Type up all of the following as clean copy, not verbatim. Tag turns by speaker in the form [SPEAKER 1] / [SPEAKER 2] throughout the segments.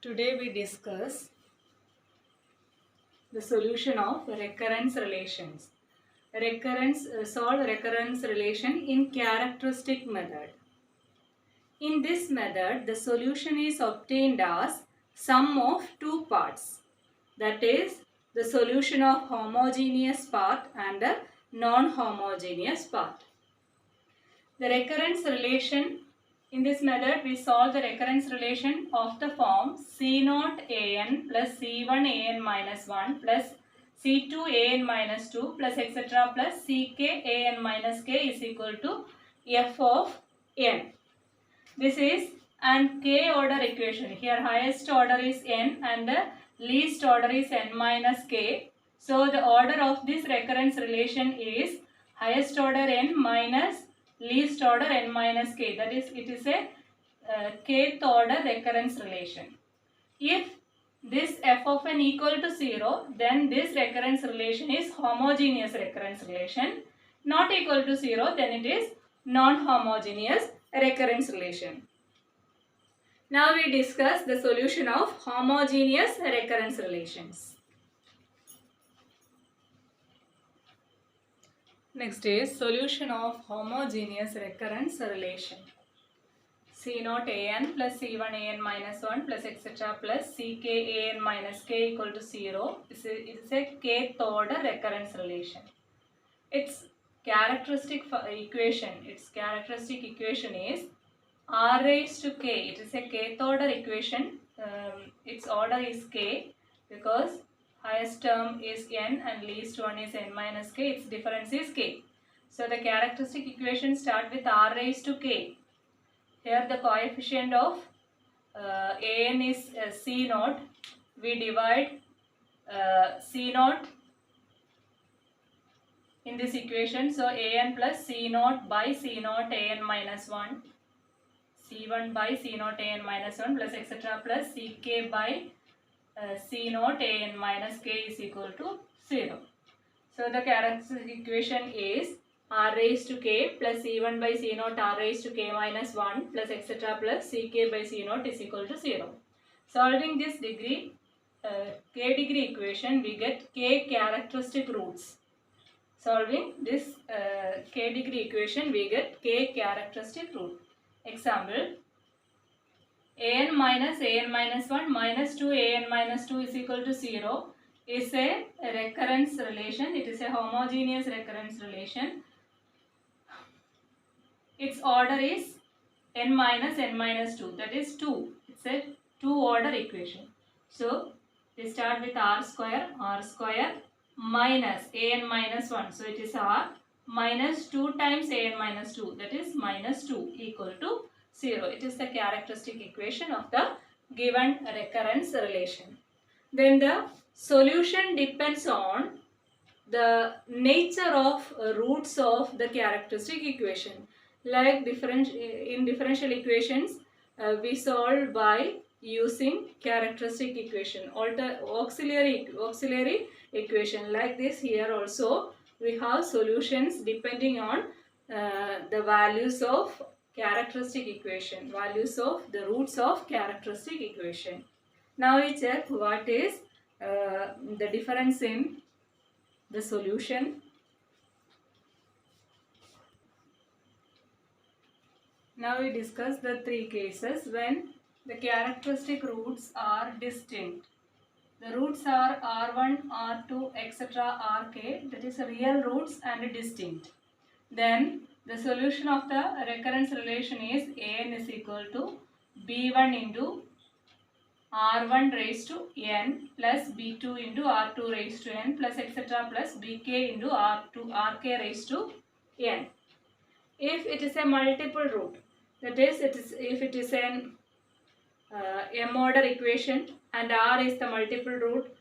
[SPEAKER 1] Today we discuss the solution of recurrence relations. Solve recurrence relation in characteristic method. In this method, the solution is obtained as sum of two parts. That is, the solution of homogeneous part and the non-homogeneous part. The recurrence relation, in this method we solve the recurrence relation of the form C0 an plus C1 an minus 1 plus C2 an minus 2 plus etc. plus Ck an minus k is equal to f of n. This is an k order equation. Here highest order is n and the least order is n minus k. So the order of this recurrence relation is highest order n minus least order n minus k. That is, it is a kth order recurrence relation. If this f of n equal to 0, then this recurrence relation is homogeneous recurrence relation. Not equal to 0, then it is non-homogeneous recurrence relation. Now we discuss the solution of homogeneous recurrence relations. Next is solution of homogeneous recurrence relation. C0 an plus C1 an minus 1 plus etc. plus Ck an minus k equal to 0. It is a kth order recurrence relation. Its characteristic equation is r raised to k. It is a kth order equation. Its order is k because highest term is n and least one is n minus k. Its difference is k. So the characteristic equation start with r raised to k. Here the coefficient of an is C0. We divide C0 in this equation. So an plus C0 by C0 an minus 1. C1 by C0 an minus 1 plus etc. plus Ck by C0 an minus k is equal to 0. So the characteristic equation is r raised to k plus C1 by C0 r raised to k minus 1 plus etc. plus Ck by C0 is equal to 0. Solving this k degree equation, we get k characteristic roots. Solving this k degree equation, we get k characteristic root. Example, an minus 1 minus 2 an minus 2 is equal to 0 is a recurrence relation. It is a homogeneous recurrence relation. Its order is n minus 2, that is 2. It's a 2 order equation. So we start with r square minus an minus 1. So it is r minus 2 times an minus 2, that is minus 2 equal to 0. It is the characteristic equation of the given recurrence relation. Then the solution depends on the nature of roots of the characteristic equation. Like in differential equations, we solve by using characteristic equation, auxiliary equation. Like this, here also we have solutions depending on the values of characteristic equation, values of the roots of characteristic equation. Now we check what is the difference in the solution. Now we discuss the three cases when the characteristic roots are distinct. The roots are R1, R2, etc. Rk, that is real roots and distinct. Then the solution of the recurrence relation is An is equal to B1 into R1 raised to n plus B2 into R2 raised to n plus etc. plus Bk into Rk raised to n. If it is a multiple root, that is, if it is an m order equation and r is the multiple root,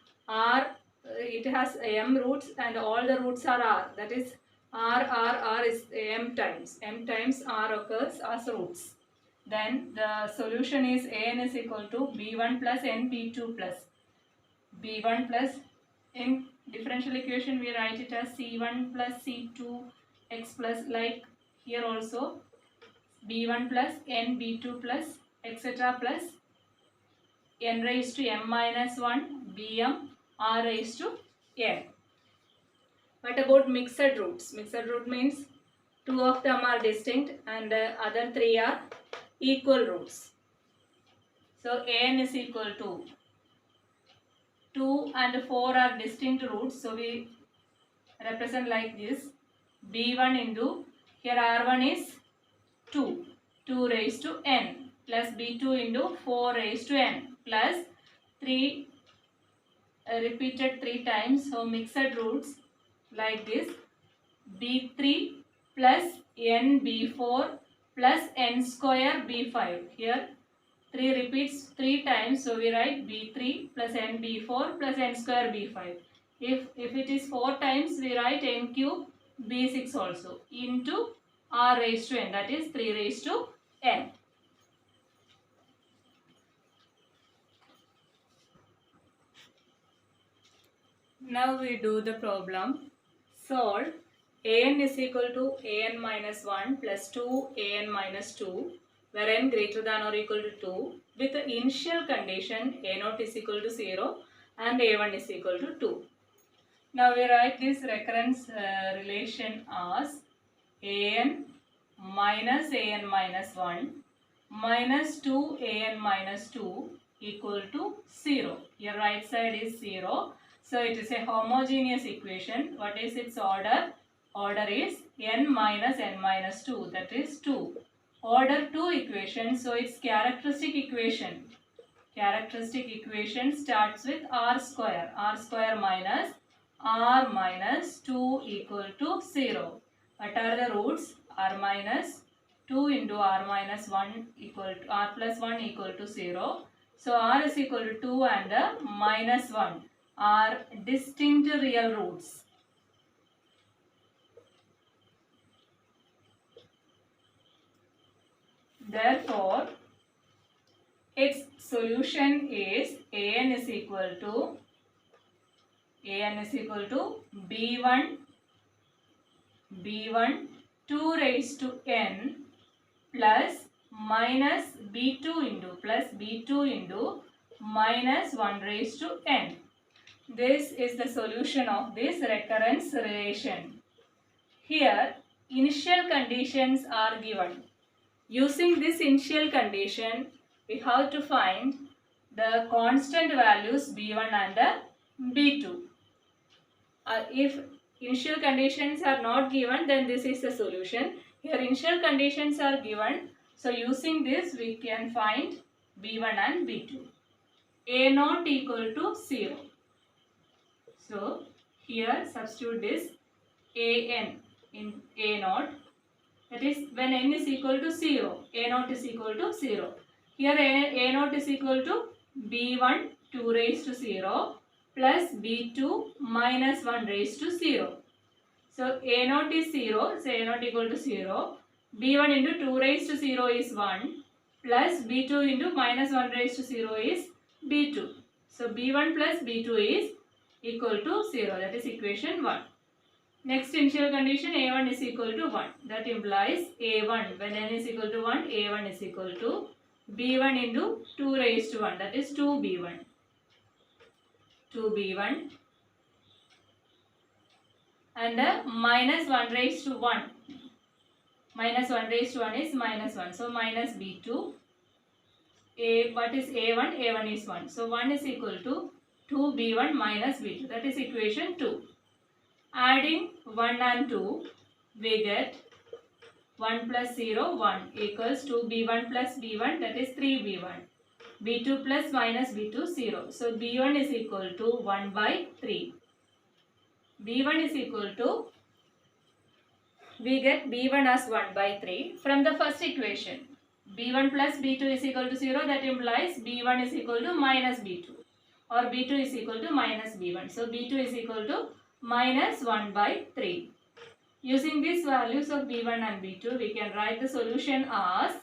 [SPEAKER 1] it has m roots and all the roots are r, that is r is m times r occurs as roots. Then the solution is An is equal to b1 plus n b2 plus b1 plus, in differential equation we write it as c1 plus c2 x plus, like here also b1 plus n b2 plus etc. plus n raised to m minus 1, bm, r raised to n. What about mixed roots? Mixed root means two of them are distinct and the other three are equal roots. So an is equal to 2 and 4 are distinct roots. So we represent like this. b1 into, here r1 is 2, 2 raised to n, plus b2 into 4 raised to n, plus 3 repeated 3 times. So mixed roots like this. b3 plus n b4 plus n square b5. Here 3 repeats 3 times, so we write b3 plus n b4 plus n square b5. If it is 4 times, we write n cube b6 also into r raised to n, that is 3 raised to n. Now we do the problem. Solve an is equal to an minus 1 plus 2 an minus 2, where n greater than or equal to 2, with the initial condition a0 is equal to 0 and a1 is equal to 2. Now we write this recurrence relation as an minus 1 minus 2 an minus 2 equal to 0. Your right side is 0. So it is a homogeneous equation. What is its order? Order is n minus 2, that is 2. Order 2 equation, so its characteristic equation. Characteristic equation starts with r square minus r minus 2 equal to 0. What are the roots? R minus 2 into r minus 1 equal to r plus 1 equal to 0. So r is equal to 2 and minus 1 are distinct real roots. Therefore, its solution is an is equal to b1 2 raised to n plus minus b2 into minus 1 raised to n. This is the solution of this recurrence relation. Here, initial conditions are given. Using this initial condition, we have to find the constant values b1 and b2. If initial conditions are not given, then this is the solution. Here initial conditions are given. So using this, we can find b1 and b2. a0 equal to 0. So here substitute this an in a0. That is when n is equal to 0, a0 is equal to 0. Here a0 is equal to b1 2 raised to 0 plus b2 minus 1 raised to 0. So a0 is 0, so a0 equal to 0. b1 into 2 raised to 0 is 1 plus b2 into minus 1 raised to 0 is b2. So b1 plus b2 is equal to 0, that is equation 1. Next initial condition a1 is equal to 1. That implies a1 when n is equal to 1, a1 is equal to b1 into 2 raised to 1, that is 2b1. 2b1 and minus 1 raised to 1. Minus 1 raised to 1 is minus 1. So minus b2. What is a1? a1 is 1. So 1 is equal to 2b1 minus b2. That is equation 2. Adding 1 and 2, we get 1 plus 0, 1 equals 2b1 plus b1, that is 3b1. b2 plus minus b2, 0. So b1 is equal to 1 by 3. b1 is equal to, we get b1 as 1 by 3 from the first equation. b1 plus b2 is equal to 0, that implies b1 is equal to minus b2 or b2 is equal to minus b1. So b2 is equal to minus 1 by 3. Using these values of b1 and b2, we can write the solution as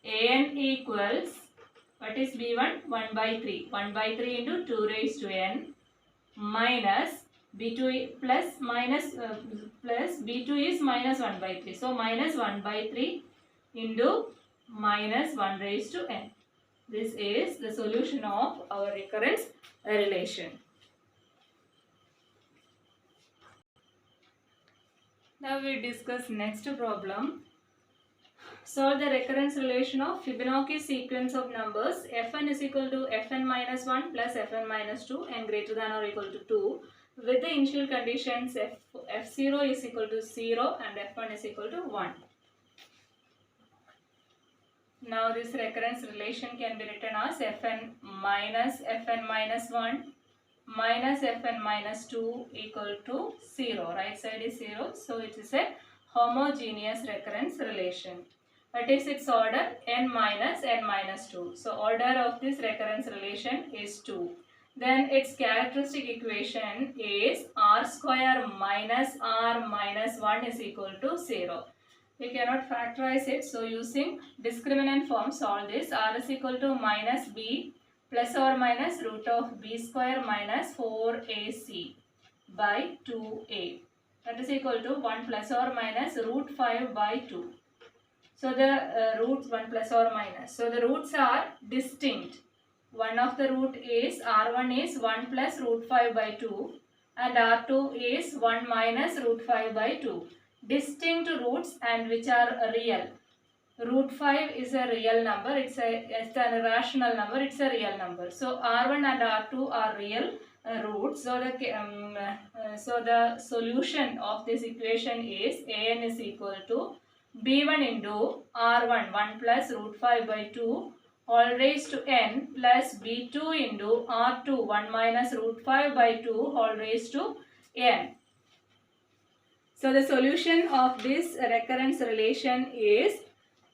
[SPEAKER 1] an equals, what is b1? 1 by 3. 1 by 3 into 2 raised to n minus b2 plus b2 is minus 1 by 3. So minus 1 by 3 into minus 1 raised to n. This is the solution of our recurrence relation. Now we discuss next problem. Solve the recurrence relation of Fibonacci sequence of numbers fn is equal to fn minus 1 plus fn minus 2 and greater than or equal to 2 with the initial conditions f0 is equal to 0 and f1 is equal to 1. Now this recurrence relation can be written as fn minus 1 minus fn minus 2 equal to 0. Right side is 0. So it is a homogeneous recurrence relation. That is its order n minus 2. So order of this recurrence relation is 2. Then its characteristic equation is r square minus r minus 1 is equal to 0. We cannot factorize it, so using discriminant form solve this. R is equal to minus b plus or minus root of b square minus 4ac by 2a. That is equal to 1 plus or minus root 5 by 2. So the roots 1 plus or minus. So the roots are distinct. One of the root is r1 is 1 plus root 5 by 2 and r2 is 1 minus root 5 by 2. Distinct roots and which are real. Root 5 is a real number. It's a rational number. It's a real number. So r1 and r2 are real roots. So the solution of this equation is an is equal to b1 into r1 1 plus root 5 by 2 all raised to n plus b2 into r2 1 minus root 5 by 2 all raised to n. So the solution of this recurrence relation is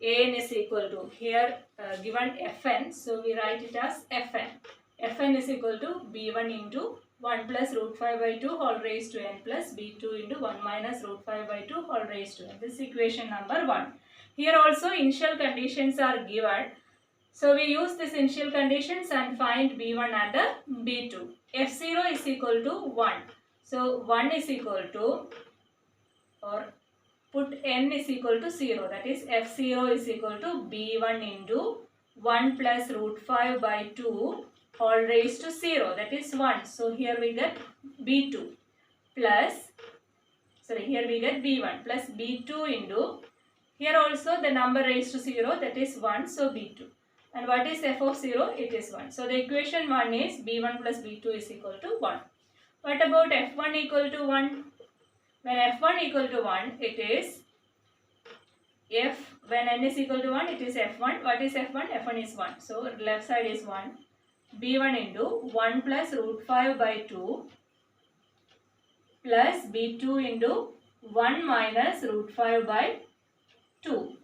[SPEAKER 1] an is equal to here given fn, so we write it as fn. Fn is equal to b1 into 1 plus root 5 by 2 all raised to n plus b2 into 1 minus root 5 by 2 all raised to n. This is equation number 1. Here also initial conditions are given. So we use these initial conditions and find b1 and b2. f0 is equal to 1. So 1 is equal to, or put n is equal to 0. That is f0 is equal to b1 into 1 plus root 5 by 2 all raised to 0. That is 1. So here we get b2 plus, here we get b1 plus b2 into, here also the number raised to 0, that is 1. So b2. And what is f of 0? It is 1. So the equation 1 is b1 plus b2 is equal to 1. What about f1 equal to 1? When f1 equal to 1, it is when n is equal to 1, it is f1. What is f1? f1 is 1. So left side is 1. b1 into 1 plus root 5 by 2 plus b2 into 1 minus root 5 by 2.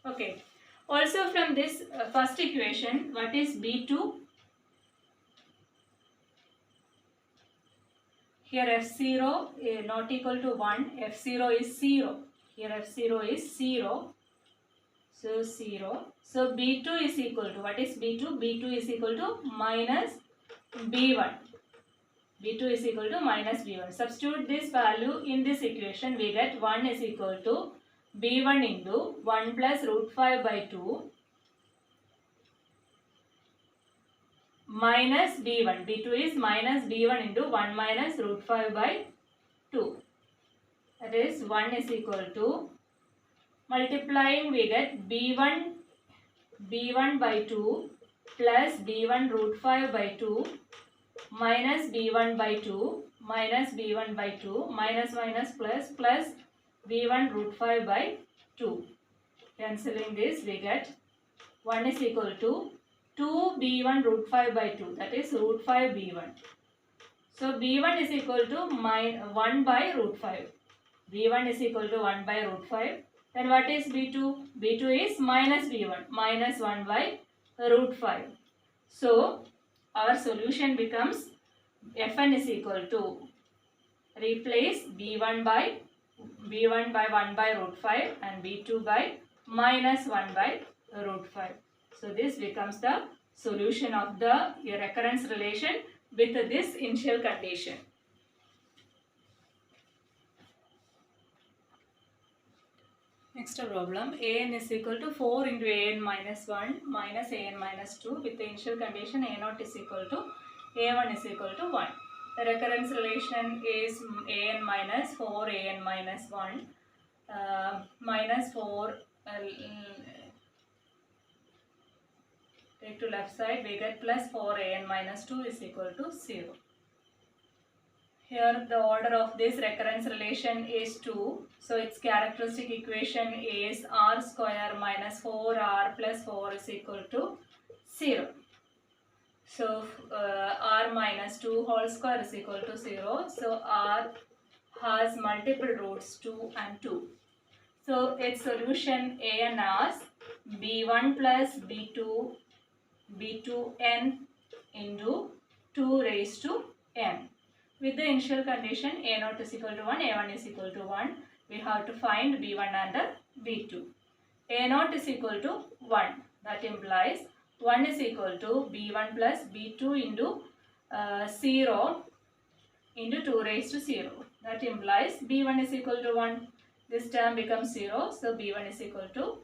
[SPEAKER 1] Okay. Also from this first equation, what is b2? Here f0 is not equal to 1, f0 is 0. Here f0 is 0. So 0. So b2 is equal to, what is b2? b2 is equal to minus b1. b2 is equal to minus b1. Substitute this value in this equation, we get 1 is equal to b1 into 1 plus root 5 by 2 minus b1. b2 is minus b1 into 1 minus root 5 by 2. That is 1 is equal to, multiplying we get b1 by 2 plus b1 root 5 by 2 minus b1 by 2 minus b1 by 2 minus minus plus plus b1 root 5 by 2. Cancelling this, we get 1 is equal to 2 b1 root 5 by 2, that is root 5 b1. So b1 is equal to 1 by root 5. b1 is equal to 1 by root 5. Then what is b2? b2 is minus b1, minus 1 by root 5. So our solution becomes fn is equal to, replace b1 by 1 by root 5 and b2 by minus 1 by root 5. So this becomes the solution of the recurrence relation with this initial condition. Next problem, an is equal to 4 into an minus 1 minus an minus 2 with the initial condition a0 is equal to a1 is equal to 1. The recurrence relation is an minus 4 an minus 1 minus 4 take to left side, we get plus 4 an minus 2 is equal to 0. Here the order of this recurrence relation is 2. So its characteristic equation is r square minus 4r plus 4 is equal to 0. So r minus 2 whole square is equal to 0. So r has multiple roots 2 and 2. So its solution an as b1 plus b2 b2n into 2 raised to n. With the initial condition a0 is equal to 1, a1 is equal to 1, we have to find b1 and b2. a0 is equal to 1. That implies 1 is equal to b1 plus b2 into 0 into 2 raised to 0. That implies b1 is equal to 1. This term becomes 0. So b1 is equal to,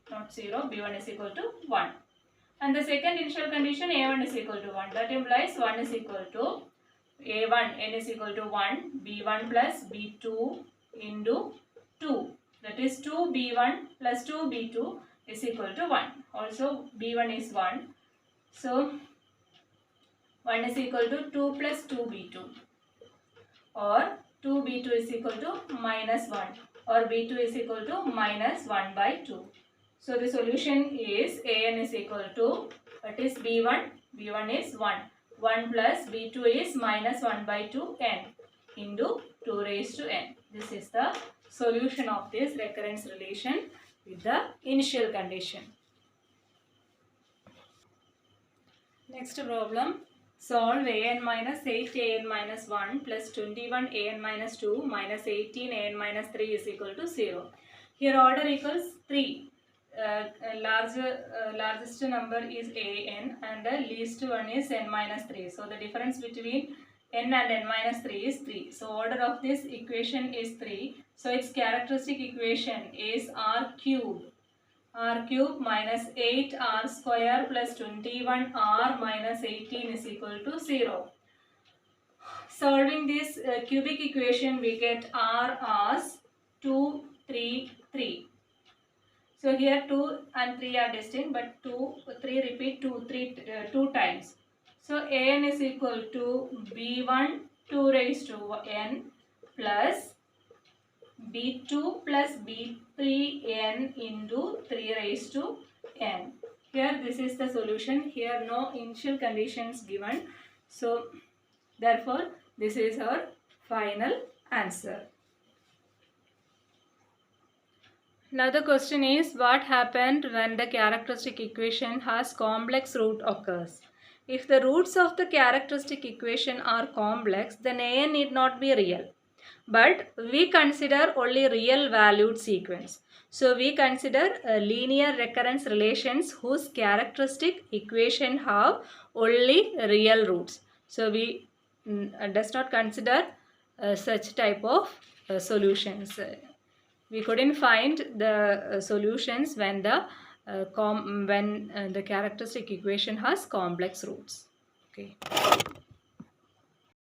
[SPEAKER 1] not 0, b1 is equal to 1. And the second initial condition a1 is equal to 1. That implies 1 is equal to a1 n is equal to 1 b1 plus b2 into 2. That is 2 b1 plus 2 b2 is equal to 1. Also b1 is 1. So 1 is equal to 2 plus 2 b2 or 2 b2 is equal to minus 1 or b2 is equal to minus 1 by 2. So the solution is an is equal to, that is b1 is 1. 1 plus b2 is minus 1 by 2 n into 2 raised to n. This is the solution of this recurrence relation with the initial condition. Next problem, solve an minus 8 an minus 1 plus 21 an minus 2 minus 18 an minus 3 is equal to 0. Here order equals 3. Largest number is an and the least one is n minus 3. So the difference between n and n minus 3 is 3. So order of this equation is 3. So its characteristic equation is r cube minus 8r square plus 21r minus 18 is equal to 0. Solving this cubic equation, we get r as 2, 3, 3. So here 2 and 3 are distinct, but 2, 3 repeat 2 times. So an is equal to b1 2 raised to n plus b2 plus b3 n into 3 raised to n. Here this is the solution. Here no initial conditions given. So therefore this is our final answer. Now the question is, what happened when the characteristic equation has complex root occurs? If the roots of the characteristic equation are complex, then an need not be real. But we consider only real valued sequence. So we consider linear recurrence relations whose characteristic equation have only real roots. So we does not consider such type of solutions. We couldn't find the solutions when the characteristic equation has complex roots. Okay.